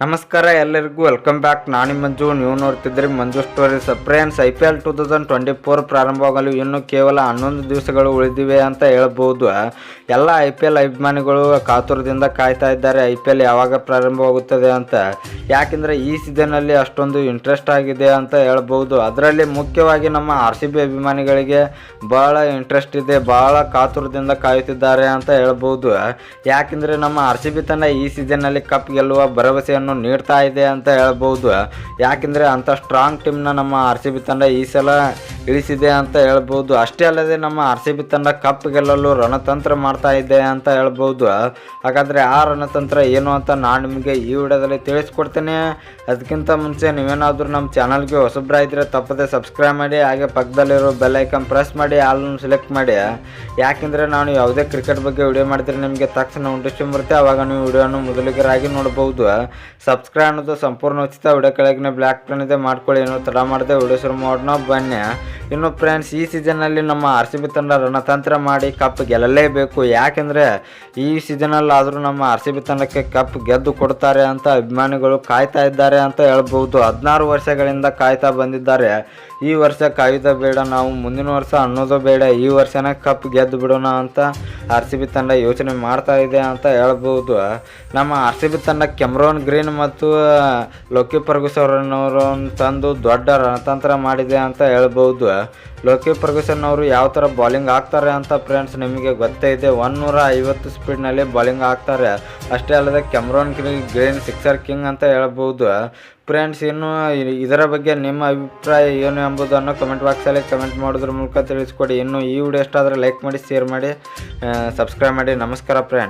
ನಮಸ್ಕಾರ ಎಲ್ಲರಿಗೂ welcome back. ನಾನು ಮಂಜು, ನೀವು ನೋಡ್ತಿದ್ರಿ ಮಂಜು ಸ್ಟೋರೀಸ್. ಫ್ರೆಂಡ್ಸ್, IPL 2024 ಪ್ರಾರಂಭವಾಗಲು ಇನ್ನು ಕೇವಲ 11 ದಿವಸಗಳು ಉಳಿದಿವೆ ಅಂತ ಹೇಳ್ಬೋದು. ಎಲ್ಲ IPL ಅಭಿಮಾನಿಗಳು ಕಾತುರದಿಂದ ಕಾಯ್ತಾ ಇದ್ದಾರೆ IPL ಯಾವಾಗ ಪ್ರಾರಂಭವಾಗುತ್ತದೆ ಅಂತ. ಯಾಕೆಂದರೆ ಈ ಸೀಸನ್ನಲ್ಲಿ ಅಷ್ಟೊಂದು ಇಂಟ್ರೆಸ್ಟ್ ಆಗಿದೆ ಅಂತ ಹೇಳ್ಬೋದು. ಅದರಲ್ಲಿ ಮುಖ್ಯವಾಗಿ ನಮ್ಮ RCB ಅಭಿಮಾನಿಗಳಿಗೆ ಭಾಳ ಇಂಟ್ರೆಸ್ಟ್ ಇದೆ, ಭಾಳ ಕಾತುರದಿಂದ ಕಾಯುತ್ತಿದ್ದಾರೆ ಅಂತ ಹೇಳ್ಬೋದು. ಯಾಕೆಂದರೆ ನಮ್ಮ RCB ತಂಡ ಈ ಸೀಸನ್ನಲ್ಲಿ ಕಪ್ ಗೆಲ್ಲುವ ಭರವಸೆಯನ್ನು ನೀಡ್ತಾ ಇದೆ ಅಂತ ಹೇಳ್ಬೋದು. ಯಾಕೆಂದರೆ ಅಂಥ ಸ್ಟ್ರಾಂಗ್ ಟೀಮ್ನ ನಮ್ಮ RCB ತಂಡ ಈ ಸಲ ಇಳಿಸಿದೆ ಅಂತ ಹೇಳ್ಬೋದು. ಅಷ್ಟೇ ಅಲ್ಲದೆ ನಮ್ಮ RCB ತಂಡ ಕಪ್ ಗೆಲ್ಲಲು ರಣತಂತ್ರ ಮಾಡ್ತಾ ಇದೆ ಅಂತ ಹೇಳ್ಬೋದು. ಹಾಗಾದರೆ ಆ ರಣತಂತ್ರ ಏನು ಅಂತ ನಾನು ನಿಮಗೆ ಈ ವಿಡಿಯೋದಲ್ಲಿ ತಿಳಿಸ್ಕೊಡ್ತೇನೆ. ಅದಕ್ಕಿಂತ ಮುಂಚೆ ನೀವೇನಾದರೂ ನಮ್ಮ ಚಾನಲ್ಗೆ ಹೊಸಬ್ರಾಯಿದ್ರೆ ತಪ್ಪದೆ ಸಬ್ಸ್ಕ್ರೈಬ್ ಮಾಡಿ, ಹಾಗೆ ಪಕ್ಕದಲ್ಲಿರೋ ಬೆಲ್ ಐಕನ್ ಪ್ರೆಸ್ ಮಾಡಿ, ಆಲ್ನ ಸೆಲೆಕ್ಟ್ ಮಾಡಿ. ಯಾಕೆಂದರೆ ನಾನು ಯಾವುದೇ ಕ್ರಿಕೆಟ್ ಬಗ್ಗೆ ವಿಡಿಯೋ ಮಾಡಿದರೆ ನಿಮಗೆ ತಕ್ಷಣ ನೋಟಿಫಿಕೇಶನ್ ಬರುತ್ತೆ, ಆವಾಗ ನೀವು ವಿಡಿಯೋನ ಮೊದಲಿಗರಾಗಿ ನೋಡ್ಬೋದು. ಸಬ್ಸ್ಕ್ರೈಬ್ ಅನ್ನೋದು ಸಂಪೂರ್ಣ ಉಚಿತ. ವಿಡಿಯೋ ಕೆಳಗಿನ ಬ್ಲ್ಯಾಕ್ ಪೆನ್ ಇದೆ, ಮಾಡ್ಕೊಳ್ಳಿ. ಏನೋ ತಡ ಮಾಡದೆ ವಿಡಿಯೋ ಶುರು ಮಾಡೋಣ ಬನ್ನಿ. ಇನ್ನು ಫ್ರೆಂಡ್ಸ್, ಈ ಸೀಸನ್ನಲ್ಲಿ ನಮ್ಮ RCB ತಂಡ ರಣತಂತ್ರ ಮಾಡಿ ಕಪ್ ಗೆಲ್ಲಲೇಬೇಕು. ಯಾಕೆಂದರೆ ಈ ಸೀಸನಲ್ಲಾದರೂ ನಮ್ಮ RCB ತಂಡಕ್ಕೆ ಕಪ್ ಗೆದ್ದು ಕೊಡ್ತಾರೆ ಅಂತ ಅಭಿಮಾನಿಗಳು ಕಾಯ್ತಾ ಇದ್ದಾರೆ ಅಂತ ಹೇಳ್ಬೋದು. 16 ವರ್ಷಗಳಿಂದ ಕಾಯ್ತಾ ಬಂದಿದ್ದಾರೆ. ಈ ವರ್ಷ ಕಾಯುವುದೇ ಬೇಡ, ನಾವು ಮುಂದಿನ ವರ್ಷ ಅನ್ನೋದು ಬೇಡ, ಈ ವರ್ಷನೇ ಕಪ್ ಗೆದ್ದು ಬಿಡೋಣ ಅಂತ RCB ತಂಡ ಯೋಚನೆ ಮಾಡ್ತಾ ಇದೆ ಅಂತ ಹೇಳ್ಬೋದು. ನಮ್ಮ RCB ತಂಡ ಕೆಮ್ರಾನ್ ಗ್ರೀನ್ ಮತ್ತು ಲೋಕಿ ಫರ್ಗ್ಯೂಸನ್ ಅವರನ್ನು ತಂದು ದೊಡ್ಡ ರಣತಂತ್ರ ಮಾಡಿದೆ ಅಂತ ಹೇಳ್ಬೋದು. ಲೋಕಿ ಫರ್ಗ್ಯೂಸನ್ ಅವರು ಯಾವ ಥರ ಬಾಲಿಂಗ್ ಆಗ್ತಾರೆ ಅಂತ ಫ್ರೆಂಡ್ಸ್ ನಿಮಗೆ ಗೊತ್ತೇ ಇದೆ. 150 ಸ್ಪೀಡ್ನಲ್ಲಿ ಬಾಲಿಂಗ್ ಆಗ್ತಾರೆ. ಅಷ್ಟೇ ಅಲ್ಲದೆ ಕೆಮ್ರಾನ್ ಗ್ರೀನ್ ಸಿಕ್ಸರ್ ಕಿಂಗ್ ಅಂತ ಹೇಳ್ಬೋದು. ಫ್ರೆಂಡ್ಸ್, ಇನ್ನು ಇದರ ಬಗ್ಗೆ ನಿಮ್ಮ ಅಭಿಪ್ರಾಯ ಏನು ಎಂಬುದನ್ನು ಕಮೆಂಟ್ ಬಾಕ್ಸಲ್ಲಿ ಕಮೆಂಟ್ ಮಾಡೋದ್ರ ಮೂಲಕ ತಿಳಿಸ್ಕೊಡಿ. ಇನ್ನು ಈ ವಿಡಿಯೋ ಇಷ್ಟ ಆದರೆ ಲೈಕ್ ಮಾಡಿ, ಶೇರ್ ಮಾಡಿ, ಸಬ್ಸ್ಕ್ರೈಬ್ ಮಾಡಿ. ನಮಸ್ಕಾರ ಫ್ರೆಂಡ್ಸ್.